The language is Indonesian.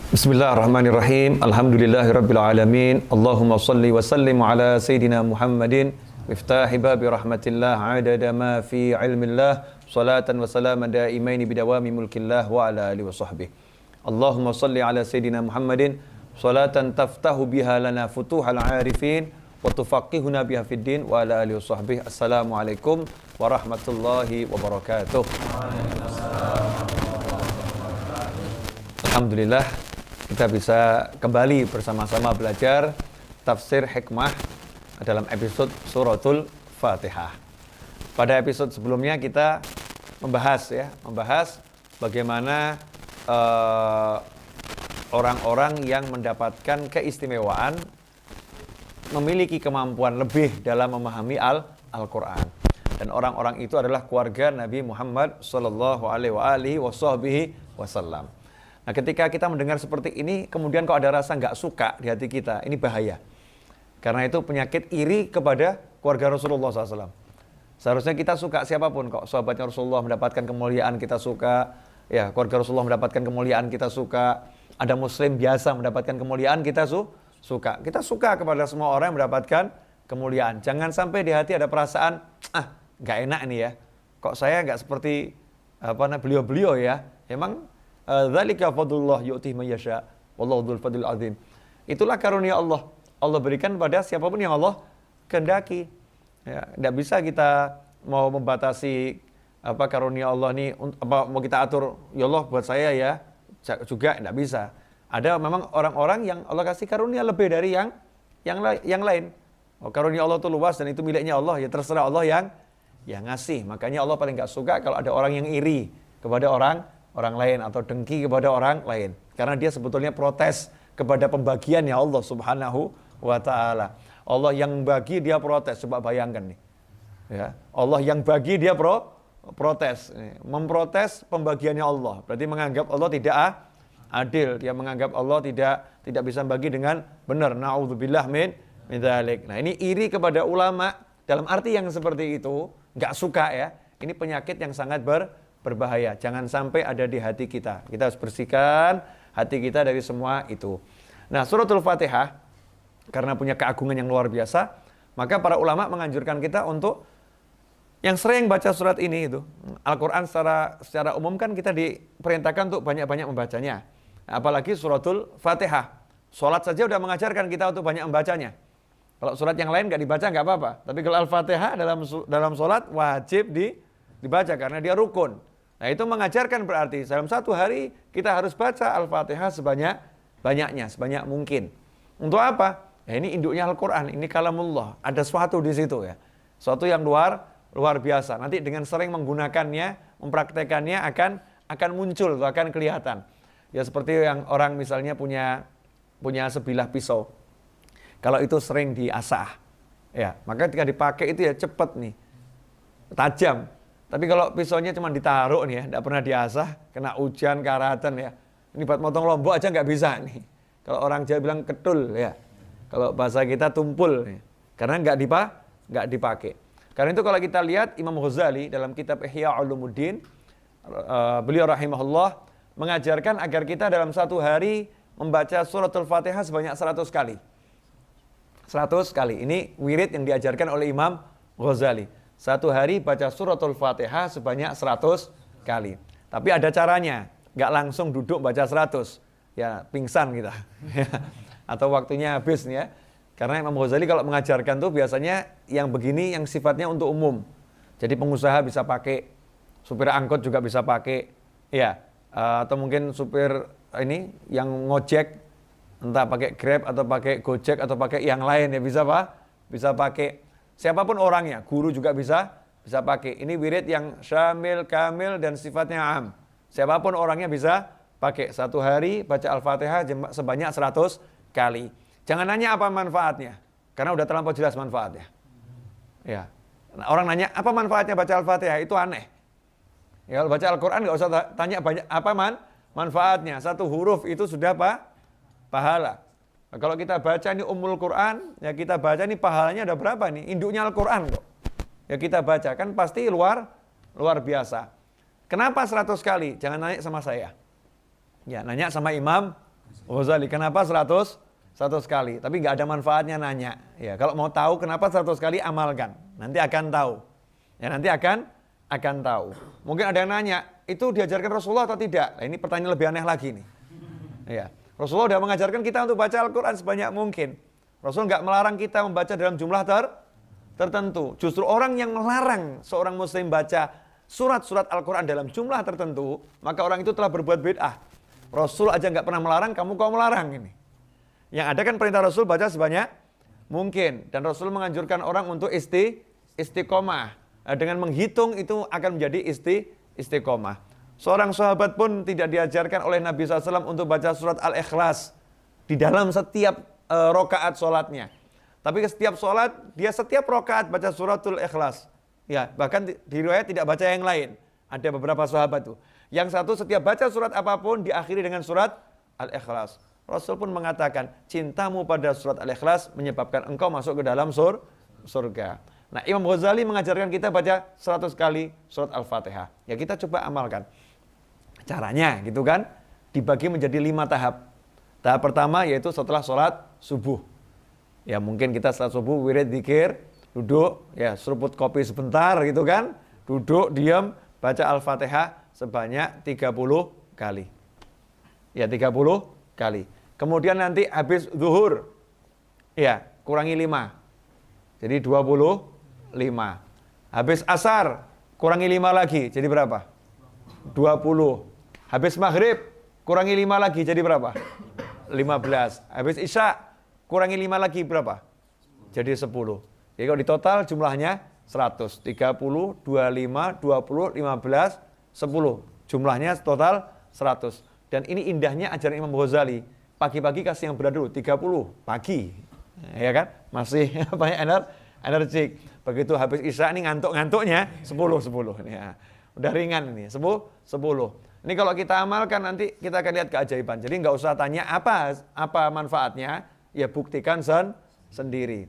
Bismillahirrahmanirrahim. Alhamdulillahirabbil alamin. Allahumma shalli wa sallim ala sayidina Muhammadin miftahi babi rahmatillah adada ma fi ilmillah salatan wa salaman daimaini bidawami mulkillah wa ala alihi wa sahbihi. Allahumma shalli ala sayidina Muhammadin salatan taftahu biha lana futuhal arifin wa tufaqihuna biha fid din wa ala alihi wa sahbihi. Assalamualaikum warahmatullahi wabarakatuh. Alhamdulillah kita bisa kembali bersama-sama belajar tafsir hikmah dalam episode suratul Fatihah. Pada episode sebelumnya kita membahas bagaimana orang-orang yang mendapatkan keistimewaan memiliki kemampuan lebih dalam memahami Al-Quran. Dan orang-orang itu adalah keluarga Nabi Muhammad sallallahu alaihi wasallam. Nah, ketika kita mendengar seperti ini, kemudian kok ada rasa nggak suka di hati kita, ini bahaya. Karena itu penyakit iri kepada keluarga Rasulullah SAW. Seharusnya kita suka siapapun kok. Sahabatnya Rasulullah mendapatkan kemuliaan, kita suka. Ya, keluarga Rasulullah mendapatkan kemuliaan, kita suka. Ada muslim biasa mendapatkan kemuliaan, kita suka. Kita suka kepada semua orang yang mendapatkan kemuliaan. Jangan sampai di hati ada perasaan, nggak enak nih ya. Kok saya nggak seperti beliau-beliau ya. Emang dzalika fadlullah yu'tihi may yasha wallahu dzul fadlil azim. Itulah karunia Allah. Allah berikan pada siapapun yang Allah kehendaki. Ya, enggak bisa kita mau membatasi karunia Allah ini mau kita atur ya Allah buat saya ya. Juga enggak bisa. Ada memang orang-orang yang Allah kasih karunia lebih dari yang lain. Karunia Allah itu luas dan itu miliknya Allah, ya terserah Allah yang ngasih. Makanya Allah paling enggak suka kalau ada orang yang iri kepada orang lain atau dengki kepada orang lain. Karena dia sebetulnya protes kepada pembagiannya Allah Subhanahu wa ta'ala. Allah yang bagi dia protes. Coba bayangkan nih. Ya, Allah yang bagi dia protes. Memprotes pembagiannya Allah. Berarti menganggap Allah tidak adil. Dia menganggap Allah tidak bisa bagi dengan benar. Na'udzubillah min dzalik. Nah, ini iri kepada ulama dalam arti yang seperti itu, enggak suka ya. Ini penyakit yang sangat berbahaya. Jangan sampai ada di hati kita. Kita harus bersihkan hati kita dari semua itu. Nah, suratul Fatihah karena punya keagungan yang luar biasa, maka para ulama menganjurkan kita untuk yang sering baca surat ini itu. Al-Qur'an secara umum kan kita diperintahkan untuk banyak-banyak membacanya. Nah, apalagi suratul Fatihah. Salat saja udah mengajarkan kita untuk banyak membacanya. Kalau surat yang lain nggak dibaca nggak apa-apa. Tapi kalau Al-Fatihah dalam salat wajib dibaca karena dia rukun. Nah, itu mengajarkan berarti dalam satu hari kita harus baca Al-Fatihah sebanyak-banyaknya, sebanyak mungkin. Untuk apa? Ya, ini induknya Al-Quran, ini kalamullah. Ada sesuatu di situ ya. Sesuatu yang luar biasa. Nanti dengan sering menggunakannya, mempraktekannya akan muncul, akan kelihatan. Ya seperti yang orang misalnya punya sebilah pisau. Kalau itu sering diasah, ya maka ketika dipakai itu ya cepat nih, tajam. Tapi kalau pisaunya cuma ditaruh nih ya, tidak pernah diasah, kena hujan, karatan ya. Ini buat motong lombok aja nggak bisa nih. Kalau orang Jawa bilang ketul ya. Kalau bahasa kita tumpul ya. Karena nggak dipakai. Karena itu kalau kita lihat Imam Ghazali dalam kitab Ihya Ulumuddin, beliau rahimahullah mengajarkan agar kita dalam satu hari membaca suratul Fatihah sebanyak 100 kali. 100 kali. Ini wirid yang diajarkan oleh Imam Ghazali. Satu hari baca suratul Fatihah sebanyak 100 kali. Tapi ada caranya. Nggak langsung duduk baca 100. Ya pingsan kita. Atau waktunya habis nih ya. Karena Imam Ghazali kalau mengajarkan tuh biasanya yang begini yang sifatnya untuk umum. Jadi pengusaha bisa pakai. Supir angkot juga bisa pakai. Ya. Atau mungkin supir ini yang ngojek. Entah pakai Grab atau pakai Gojek atau pakai yang lain ya bisa bisa pakai. Siapapun orangnya, guru juga bisa pakai. Ini wirid yang syamil, kamil, dan sifatnya am. Siapapun orangnya bisa pakai. Satu hari baca Al-Fatihah sebanyak 100 kali. Jangan nanya apa manfaatnya, karena udah terlampau jelas manfaatnya. Ya. Nah, orang nanya, apa manfaatnya baca Al-Fatihah? Itu aneh. Ya, kalau baca Al-Quran nggak usah tanya banyak apa manfaatnya. Satu huruf itu sudah pahala. Nah, kalau kita baca ini Ummul Quran, ya kita baca ini pahalanya ada berapa nih? Induknya Al-Quran kok. Ya kita baca, kan pasti luar biasa. Kenapa 100 kali? Jangan nanya sama saya. Ya, nanya sama Imam Ghazali, kenapa 100 kali? Tapi nggak ada manfaatnya nanya. Ya, kalau mau tahu kenapa 100 kali, amalkan. Nanti akan tahu. Ya, nanti akan tahu. Mungkin ada yang nanya, itu diajarkan Rasulullah atau tidak? Nah, ini pertanyaan lebih aneh lagi nih. Ya, Rasulullah sudah mengajarkan kita untuk baca Al-Quran sebanyak mungkin. Rasul nggak melarang kita membaca dalam jumlah tertentu. Justru orang yang melarang seorang muslim baca surat-surat Al-Quran dalam jumlah tertentu, maka orang itu telah berbuat bid'ah. Rasul aja nggak pernah melarang, kamu kok melarang ini? Yang ada kan perintah Rasul baca sebanyak mungkin. Dan Rasul menganjurkan orang untuk istiqomah. Dengan menghitung itu akan menjadi istiqomah. Seorang sahabat pun tidak diajarkan oleh Nabi SAW untuk baca surat Al-Ikhlas di dalam setiap rokaat sholatnya. Tapi setiap sholat, dia setiap rokaat baca suratul Ikhlas. Ya, bahkan di riwayat tidak baca yang lain. Ada beberapa sahabat tuh. Yang satu setiap baca surat apapun diakhiri dengan surat Al-Ikhlas. Rasul pun mengatakan, cintamu pada surat Al-Ikhlas menyebabkan engkau masuk ke dalam surga. Nah, Imam Ghazali mengajarkan kita baca 100 kali surat Al-Fatihah. Ya, kita coba amalkan. Caranya gitu kan, dibagi menjadi 5 tahap. Tahap pertama yaitu setelah sholat subuh. Ya, mungkin kita setelah subuh wirid dzikir, duduk, ya seruput kopi sebentar gitu kan, duduk, diam, baca Al-Fatihah sebanyak 30 kali. Ya, 30 kali. Kemudian nanti habis zuhur, ya kurangi 5. Jadi 25. Habis asar, kurangi 5 lagi, jadi berapa? 20. Habis maghrib, kurangi 5 lagi, jadi berapa? 15. Habis isya, kurangi 5 lagi berapa? Jadi 10. Jadi kalau di total jumlahnya 100. 30, 25, 20, 15, 10. Jumlahnya total 100. Dan ini indahnya ajaran Imam Ghazali. Pagi-pagi kasih yang berat dulu, 30 pagi. Ya kan? Masih banyak energik. Begitu habis isya ini ngantuk-ngantuknya 10. Ya. Udah ringan ini, 10. Ini kalau kita amalkan nanti kita akan lihat keajaiban. Jadi nggak usah tanya apa manfaatnya, ya buktikan sendiri.